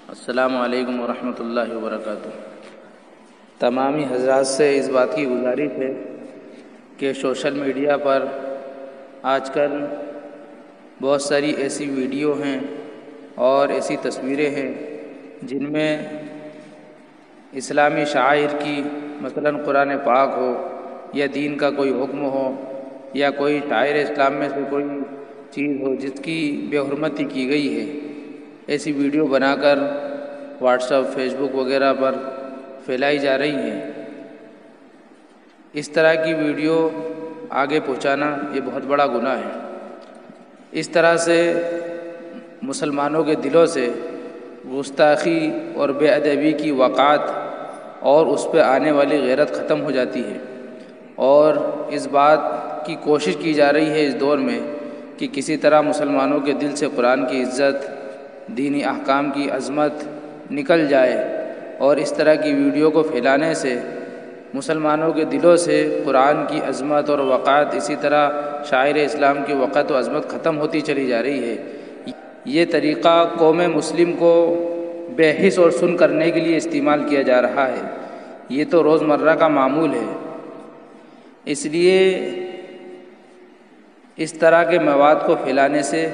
السلام علیکم ورحمۃ اللہ وبرکاتہ۔ تمامی حضرات سے اس بات کی گزارش ہے کہ سوشل میڈیا پر آج کل بہت ساری ایسی ویڈیو ہیں اور ایسی تصویریں ہیں جن میں اسلامی شعائر کی مثلاً قرآن پاک ہو یا دین کا کوئی حکم ہو یا کوئی شاعر اسلام میں سے کوئی چیز ہو جس کی بے حرمتی کی گئی ہے، ایسی ویڈیو بنا کر واٹس ایپ، فیس بک وغیرہ پر پھیلائی جا رہی ہیں۔ اس طرح کی ویڈیو آگے پہنچانا یہ بہت بڑا گناہ ہے۔ اس طرح سے مسلمانوں کے دلوں سے گستاخی اور بے ادبی کی وقعت اور اس پہ آنے والی غیرت ختم ہو جاتی ہے، اور اس بات کی کوشش کی جا رہی ہے اس دور میں کہ کسی طرح مسلمانوں کے دل سے قرآن کی عزت، دینی احکام کی عظمت نکل جائے، اور اس طرح کی ویڈیو کو پھیلانے سے مسلمانوں کے دلوں سے قرآن کی عظمت اور وقعت، اسی طرح شاعر اسلام کی وقعت و عظمت ختم ہوتی چلی جا رہی ہے۔ یہ طریقہ قوم مسلم کو بے حس اور سن کرنے کے لیے استعمال کیا جا رہا ہے۔ یہ تو روزمرہ کا معمول ہے۔ اس لیے اس طرح کے مواد کو پھیلانے سے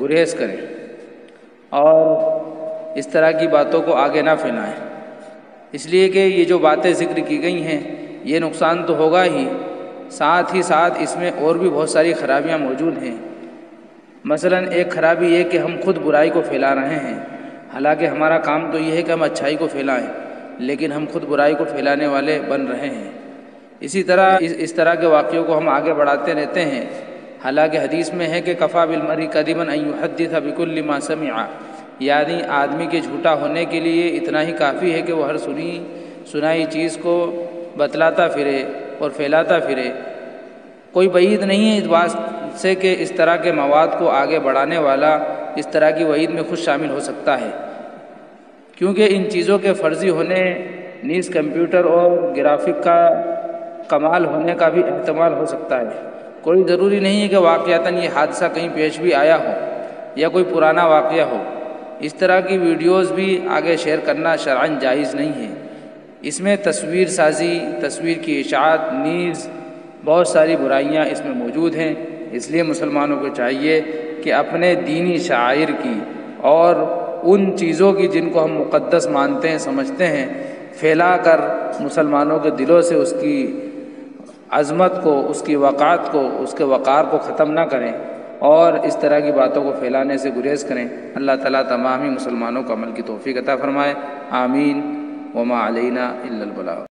گریز کریں اور اس طرح کی باتوں کو آگے نہ پھیلائیں، اس لیے کہ یہ جو باتیں ذکر کی گئی ہیں یہ نقصان تو ہوگا ہی، ساتھ ہی ساتھ اس میں اور بھی بہت ساری خرابیاں موجود ہیں۔ مثلاً ایک خرابی یہ کہ ہم خود برائی کو پھیلا رہے ہیں، حالانکہ ہمارا کام تو یہ ہے کہ ہم اچھائی کو پھیلائیں، لیکن ہم خود برائی کو پھیلانے والے بن رہے ہیں۔ اسی طرح اس طرح کے واقعوں کو ہم آگے بڑھاتے رہتے ہیں، حالانکہ حدیث میں ہے کہ کفیٰ بالمرء کذبا ان یحدث بکل ما سمع، یعنی آدمی کے جھوٹا ہونے کے لیے اتنا ہی کافی ہے کہ وہ ہر سنائی چیز کو بتلاتا پھرے اور پھیلاتا پھرے۔ کوئی بعید نہیں ہے اس بات سے کہ اس طرح کے مواد کو آگے بڑھانے والا اس طرح کی وعید میں خود شامل ہو سکتا ہے، کیونکہ ان چیزوں کے فرضی ہونے نیز کمپیوٹر اور گرافک کا کمال ہونے کا بھی احتمال ہو سکتا ہے۔ کوئی ضروری نہیں ہے کہ واقعتاً یہ حادثہ کہیں پیش بھی آیا ہو یا کوئی پرانا واقعہ ہو۔ اس طرح کی ویڈیوز بھی آگے شیئر کرنا شرعاً جائز نہیں ہے۔ اس میں تصویر سازی، تصویر کی اشاعت نیز بہت ساری برائیاں اس میں موجود ہیں۔ اس لیے مسلمانوں کو چاہیے کہ اپنے دینی شعائر کی اور ان چیزوں کی جن کو ہم مقدس مانتے ہیں، سمجھتے ہیں، پھیلا کر مسلمانوں کے دلوں سے اس کی عظمت کو، اس کی وقعت کو، اس کے وقار کو ختم نہ کریں اور اس طرح کی باتوں کو پھیلانے سے گریز کریں۔ اللہ تعالیٰ تمامی مسلمانوں کو عمل کی توفیق عطا فرمائے، آمین۔ وما علینا الا البلاغ۔